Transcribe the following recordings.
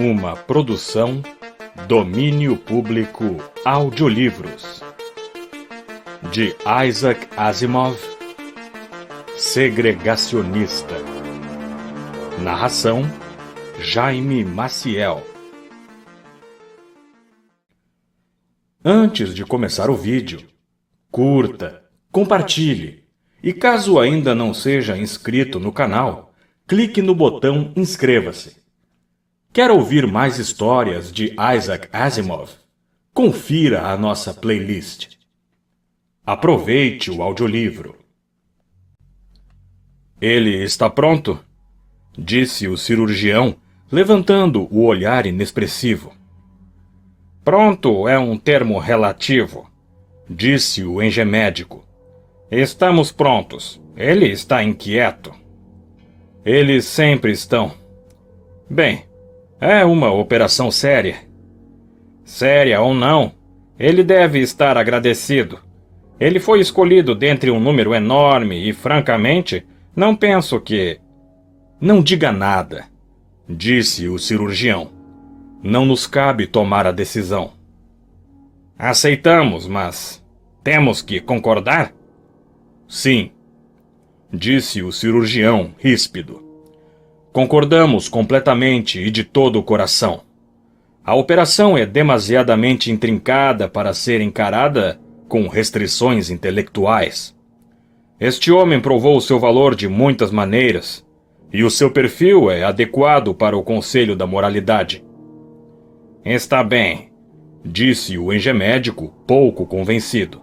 Uma produção Domínio Público Audiolivros de Isaac Asimov. Segregacionista. Narração Jaime Maciel. Antes de começar o vídeo, curta, compartilhe e caso ainda não seja inscrito no canal, clique no botão inscreva-se. Quer ouvir mais histórias de Isaac Asimov? Confira a nossa playlist. Aproveite o audiolivro. Ele está pronto? Disse o cirurgião, levantando o olhar inexpressivo. Pronto é um termo relativo, disse o engemédico. Estamos prontos. Ele está inquieto. Eles sempre estão. Bem, é uma operação séria. Séria ou não, ele deve estar agradecido. Ele foi escolhido dentre um número enorme e, francamente, não penso que... Não diga nada, disse o cirurgião. Não nos cabe tomar a decisão. Aceitamos, mas temos que concordar? Sim, disse o cirurgião ríspido. Concordamos completamente e de todo o coração. A operação é demasiadamente intrincada para ser encarada com restrições intelectuais. Este homem provou seu valor de muitas maneiras, e o seu perfil é adequado para o Conselho da Moralidade. Está bem, disse o engemédico, pouco convencido.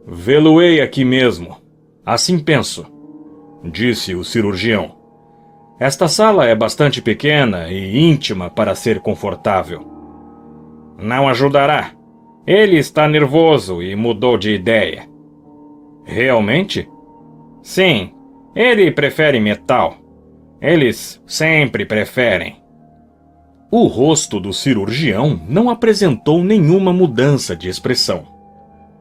Vê-lo-ei aqui mesmo. Assim penso, disse o cirurgião. Esta sala é bastante pequena e íntima para ser confortável. Não ajudará. Ele está nervoso e mudou de ideia. Realmente? Sim, ele prefere metal. Eles sempre preferem. O rosto do cirurgião não apresentou nenhuma mudança de expressão.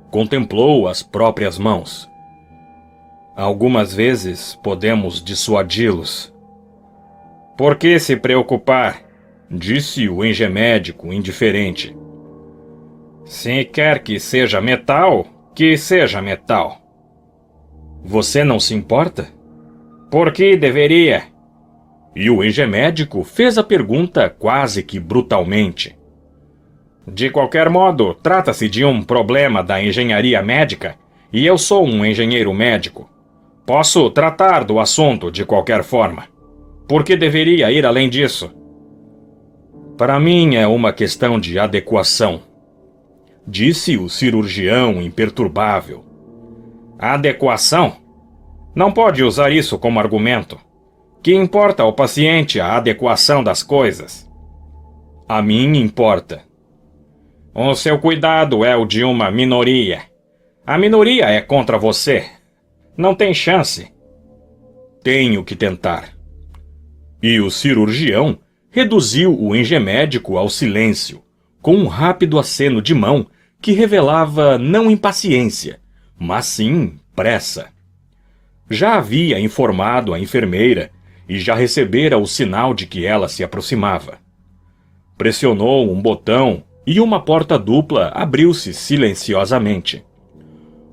Contemplou as próprias mãos. Algumas vezes podemos dissuadi-los. Por que se preocupar? Disse o engemédico indiferente. Se quer que seja metal, que seja metal. Você não se importa? Por que deveria? E o engemédico fez a pergunta quase que brutalmente. De qualquer modo, trata-se de um problema da engenharia médica e eu sou um engenheiro médico. Posso tratar do assunto de qualquer forma. Por que deveria ir além disso? Para mim é uma questão de adequação, disse o cirurgião imperturbável. Adequação? Não pode usar isso como argumento. Que importa ao paciente a adequação das coisas? A mim importa. O seu cuidado é o de uma minoria. A minoria é contra você. Não tem chance. Tenho que tentar. E o cirurgião reduziu o engemédico ao silêncio, com um rápido aceno de mão que revelava não impaciência, mas sim pressa. Já havia informado a enfermeira e já recebera o sinal de que ela se aproximava. Pressionou um botão e uma porta dupla abriu-se silenciosamente.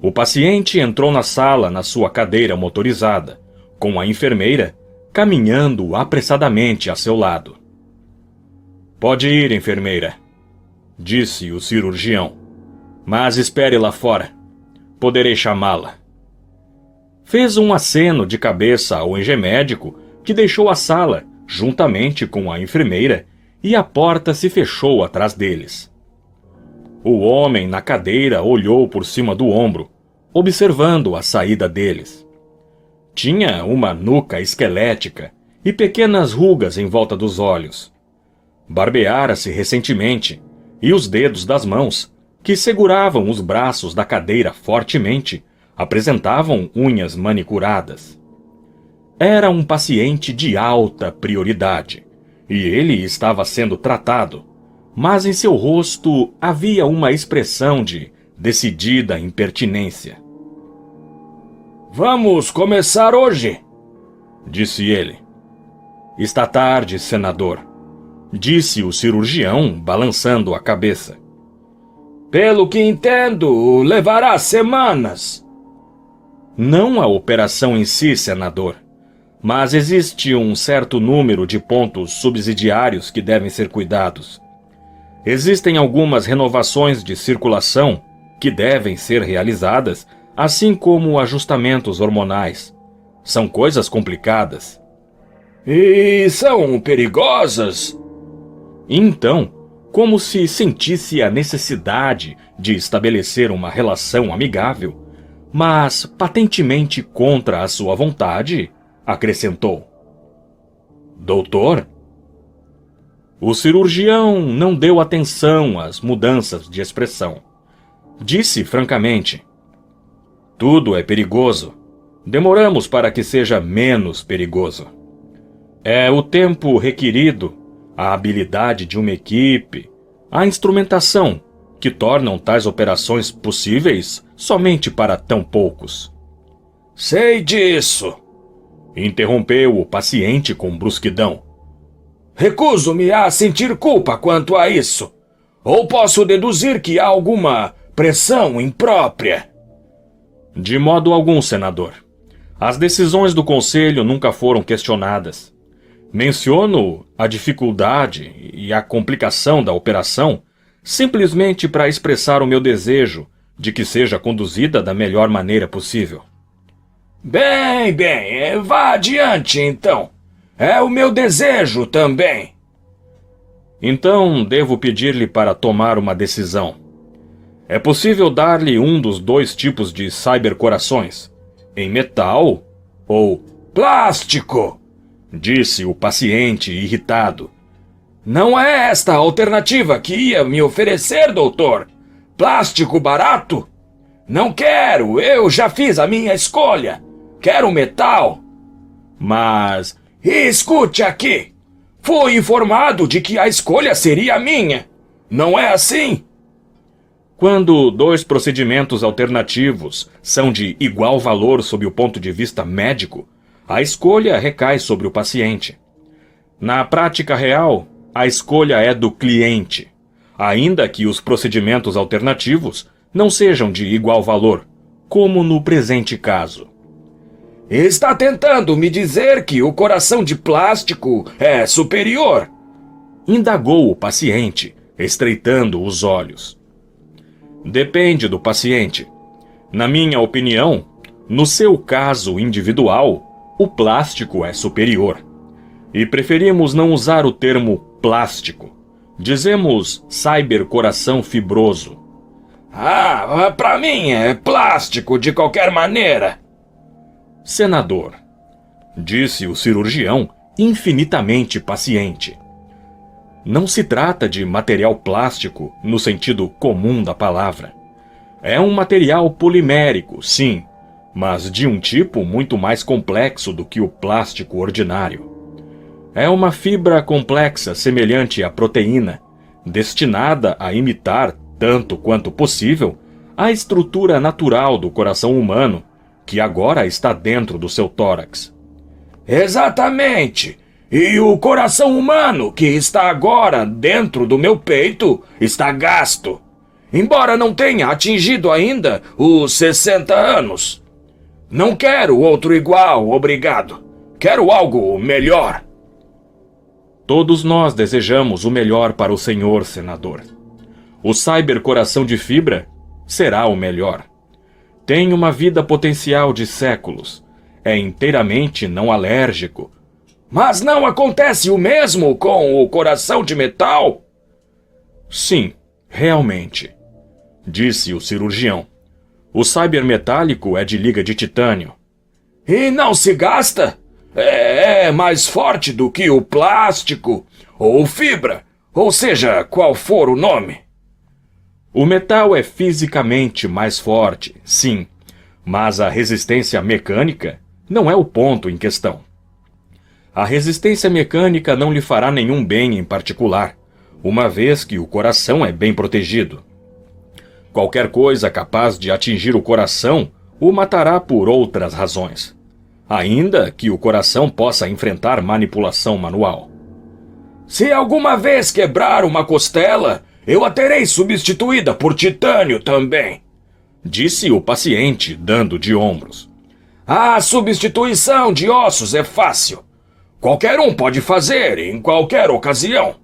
O paciente entrou na sala na sua cadeira motorizada, com a enfermeira caminhando apressadamente a seu lado. Pode ir, enfermeira, disse o cirurgião. Mas espere lá fora. Poderei chamá-la. Fez um aceno de cabeça ao engemédico, que deixou a sala, juntamente com a enfermeira, e a porta se fechou atrás deles. O homem na cadeira olhou por cima do ombro, observando a saída deles. Tinha uma nuca esquelética e pequenas rugas em volta dos olhos. Barbeara-se recentemente, e os dedos das mãos, que seguravam os braços da cadeira fortemente, apresentavam unhas manicuradas. Era um paciente de alta prioridade, e ele estava sendo tratado, mas em seu rosto havia uma expressão de decidida impertinência. Vamos começar hoje, disse ele. Está tarde, senador. disse o cirurgião, balançando a cabeça. Pelo que entendo, levará semanas. Não a operação em si, senador, mas existe um certo número de pontos subsidiários que devem ser cuidados. Existem algumas renovações de circulação que devem ser realizadas, assim como ajustamentos hormonais. São coisas complicadas. E são perigosas? Então, como se sentisse a necessidade de estabelecer uma relação amigável, mas patentemente contra a sua vontade, acrescentou. Doutor? O cirurgião não deu atenção às mudanças de expressão. Disse francamente: tudo é perigoso. Demoramos para que seja menos perigoso. É o tempo requerido, a habilidade de uma equipe, a instrumentação, que tornam tais operações possíveis somente para tão poucos. Sei disso, interrompeu o paciente com brusquidão. Recuso-me a sentir culpa quanto a isso. Ou posso deduzir que há alguma pressão imprópria? De modo algum, senador. As decisões do Conselho nunca foram questionadas. Menciono a dificuldade e a complicação da operação simplesmente para expressar o meu desejo de que seja conduzida da melhor maneira possível. Bem, vá adiante então. É o meu desejo também. Então devo pedir-lhe para tomar uma decisão. É possível dar-lhe um dos dois tipos de cybercorações, em metal ou plástico, disse o paciente irritado. Não é esta a alternativa que ia me oferecer, doutor? Plástico barato? Não quero, eu já fiz a minha escolha. Quero metal. Mas... escute aqui. Fui informado de que a escolha seria minha. Não é assim? Quando dois procedimentos alternativos são de igual valor sob o ponto de vista médico, a escolha recai sobre o paciente. Na prática real, a escolha é do cliente, ainda que os procedimentos alternativos não sejam de igual valor, como no presente caso. Está tentando me dizer que o coração de plástico é superior? Indagou o paciente, estreitando os olhos. Depende do paciente. Na minha opinião, no seu caso individual, o plástico é superior. E preferimos não usar o termo plástico. Dizemos cybercoração fibroso. Para mim é plástico de qualquer maneira. Senador, disse o cirurgião, infinitamente paciente. Não se trata de material plástico no sentido comum da palavra. É um material polimérico, sim, mas de um tipo muito mais complexo do que o plástico ordinário. É uma fibra complexa semelhante à proteína, destinada a imitar, tanto quanto possível, a estrutura natural do coração humano, que agora está dentro do seu tórax. Exatamente! E o coração humano, que está agora dentro do meu peito, está gasto. Embora não tenha atingido ainda os 60 anos. Não quero outro igual, obrigado. Quero algo melhor. Todos nós desejamos o melhor para o senhor, senador. O cybercoração de fibra será o melhor. Tem uma vida potencial de séculos. É inteiramente não alérgico. Mas não acontece o mesmo com o coração de metal? Sim, realmente, disse o cirurgião. O cybermetálico é de liga de titânio. E não se gasta? É mais forte do que o plástico ou fibra, ou seja, qual for o nome. O metal é fisicamente mais forte, sim, mas a resistência mecânica não é o ponto em questão. A resistência mecânica não lhe fará nenhum bem em particular, uma vez que o coração é bem protegido. Qualquer coisa capaz de atingir o coração o matará por outras razões, ainda que o coração possa enfrentar manipulação manual. Se alguma vez quebrar uma costela, eu a terei substituída por titânio também, disse o paciente, dando de ombros. A substituição de ossos é fácil. Qualquer um pode fazer em qualquer ocasião.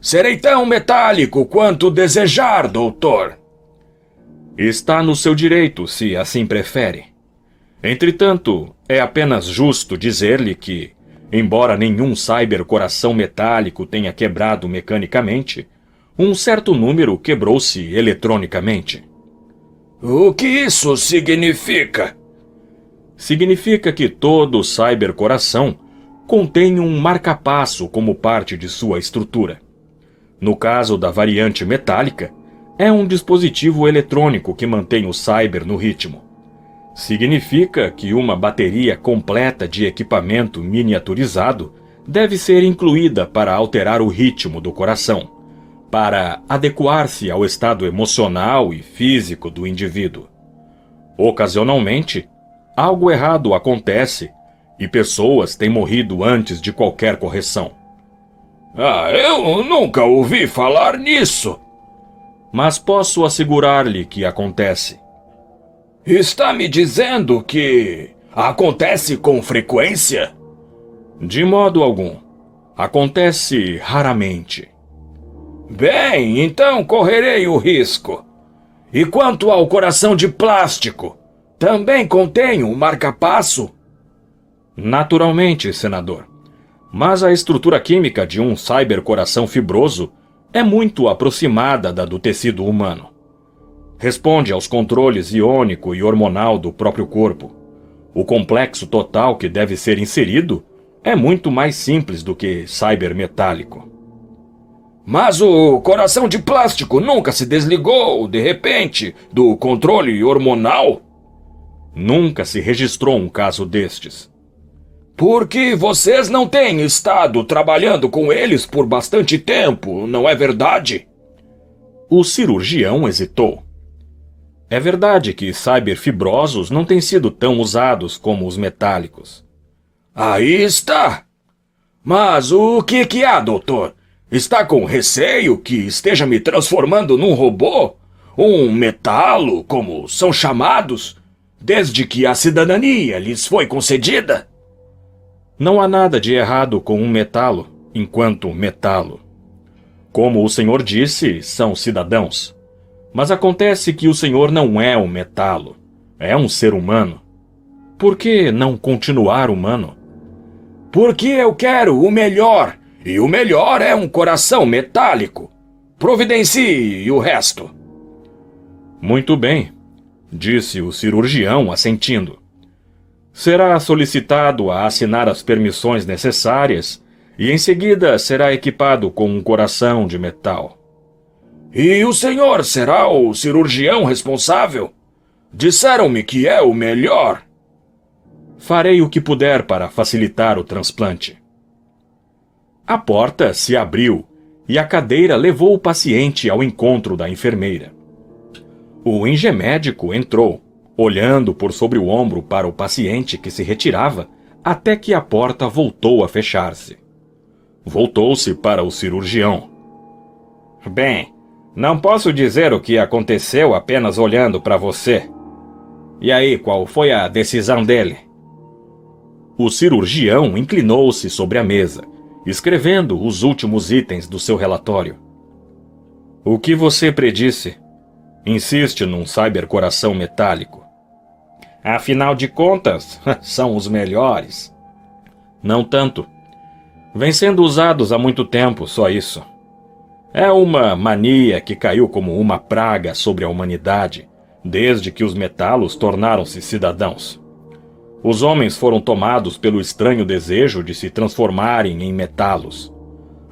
Serei tão metálico quanto desejar, doutor. Está no seu direito, se assim prefere. Entretanto, é apenas justo dizer-lhe que, embora nenhum cybercoração metálico tenha quebrado mecanicamente, um certo número quebrou-se eletronicamente. O que isso significa? Significa que todo cybercoração contém um marcapasso como parte de sua estrutura. No caso da variante metálica, é um dispositivo eletrônico que mantém o cyber no ritmo. Significa que uma bateria completa de equipamento miniaturizado deve ser incluída para alterar o ritmo do coração, para adequar-se ao estado emocional e físico do indivíduo. Ocasionalmente, algo errado acontece e pessoas têm morrido antes de qualquer correção. Eu nunca ouvi falar nisso. Mas posso assegurar-lhe que acontece. Está me dizendo que acontece com frequência? De modo algum. Acontece raramente. Bem, então correrei o risco. E quanto ao coração de plástico, também contém um marcapasso? Naturalmente, senador. Mas a estrutura química de um cybercoração fibroso é muito aproximada da do tecido humano. Responde aos controles iônico e hormonal do próprio corpo. O complexo total que deve ser inserido é muito mais simples do que cybermetálico. Mas o coração de plástico nunca se desligou, de repente, do controle hormonal? Nunca se registrou um caso destes. Porque vocês não têm estado trabalhando com eles por bastante tempo, não é verdade? O cirurgião hesitou. É verdade que cyberfibrosos não têm sido tão usados como os metálicos. Aí está! Mas o que há, doutor? Está com receio que esteja me transformando num robô? Um metalo, como são chamados, desde que a cidadania lhes foi concedida? Não há nada de errado com um metalo, enquanto metalo. Como o senhor disse, são cidadãos. Mas acontece que o senhor não é um metalo, é um ser humano. Por que não continuar humano? Porque eu quero o melhor, e o melhor é um coração metálico. Providencie o resto. Muito bem, disse o cirurgião assentindo. Será solicitado a assinar as permissões necessárias e em seguida será equipado com um coração de metal. E o senhor será o cirurgião responsável? Disseram-me que é o melhor. Farei o que puder para facilitar o transplante. A porta se abriu e a cadeira levou o paciente ao encontro da enfermeira. O engemédico entrou, olhando por sobre o ombro para o paciente que se retirava, até que a porta voltou a fechar-se. Voltou-se para o cirurgião. Bem, não posso dizer o que aconteceu apenas olhando para você. E aí, qual foi a decisão dele? O cirurgião inclinou-se sobre a mesa, escrevendo os últimos itens do seu relatório. O que você predisse? Insiste num cybercoração metálico. Afinal de contas, são os melhores. Não tanto. Vêm sendo usados há muito tempo, só isso. É uma mania que caiu como uma praga sobre a humanidade, desde que os metalos tornaram-se cidadãos. Os homens foram tomados pelo estranho desejo de se transformarem em metalos.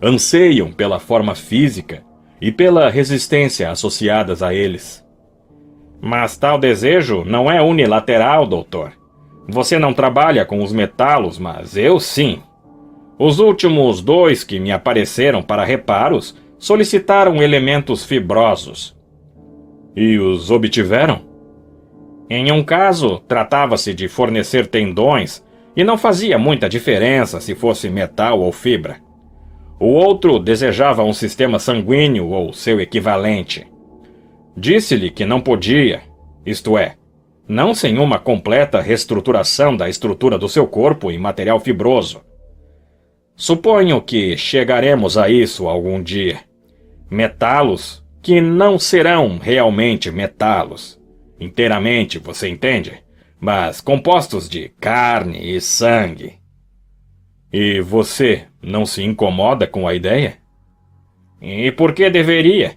Anseiam pela forma física e pela resistência associadas a eles. Mas tal desejo não é unilateral, doutor. Você não trabalha com os metalos, mas eu sim. Os últimos 2 que me apareceram para reparos solicitaram elementos fibrosos. E os obtiveram? Em um caso, tratava-se de fornecer tendões e não fazia muita diferença se fosse metal ou fibra. O outro desejava um sistema sanguíneo ou seu equivalente. Disse-lhe que não podia, isto é, não sem uma completa reestruturação da estrutura do seu corpo em material fibroso. Suponho que chegaremos a isso algum dia. Metalos que não serão realmente metalos. Inteiramente, você entende? Mas compostos de carne e sangue. E você não se incomoda com a ideia? E por que deveria?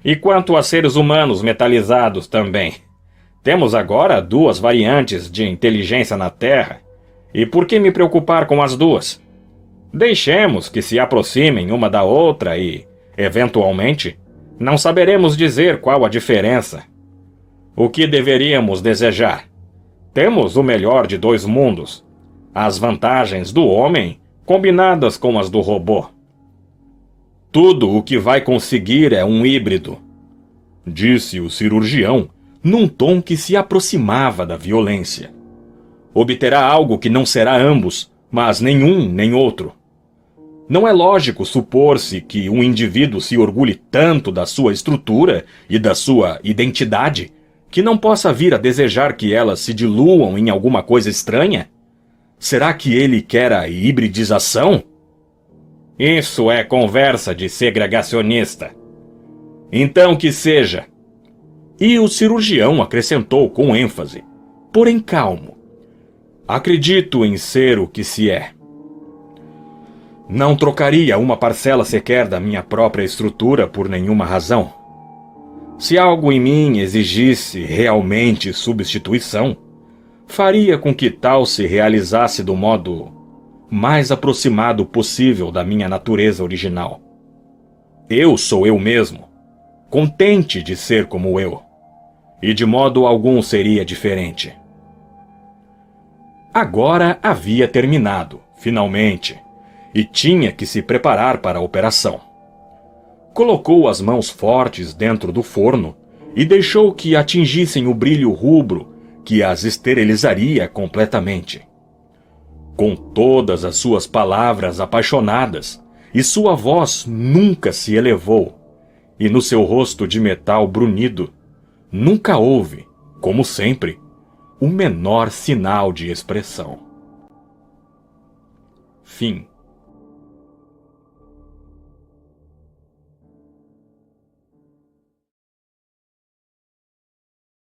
E quanto a seres humanos metalizados também? Temos agora 2 variantes de inteligência na Terra. E por que me preocupar com as 2? Deixemos que se aproximem uma da outra e, eventualmente, não saberemos dizer qual a diferença. O que deveríamos desejar? Temos o melhor de 2 mundos. As vantagens do homem combinadas com as do robô. Tudo o que vai conseguir é um híbrido, disse o cirurgião, num tom que se aproximava da violência. Obterá algo que não será ambos, mas nenhum nem outro. Não é lógico supor-se que um indivíduo se orgulhe tanto da sua estrutura e da sua identidade que não possa vir a desejar que elas se diluam em alguma coisa estranha? Será que ele quer a hibridização? Isso é conversa de segregacionista. Então que seja. E o cirurgião acrescentou com ênfase, porém calmo. Acredito em ser o que se é. Não trocaria uma parcela sequer da minha própria estrutura por nenhuma razão. Se algo em mim exigisse realmente substituição, faria com que tal se realizasse do modo mais aproximado possível da minha natureza original. Eu sou eu mesmo, contente de ser como eu, e de modo algum seria diferente. Agora havia terminado, finalmente, e tinha que se preparar para a operação. Colocou as mãos fortes dentro do forno e deixou que atingissem o brilho rubro que as esterilizaria completamente. Com todas as suas palavras apaixonadas, e sua voz nunca se elevou, e no seu rosto de metal brunido, nunca houve, como sempre, o menor sinal de expressão. Fim.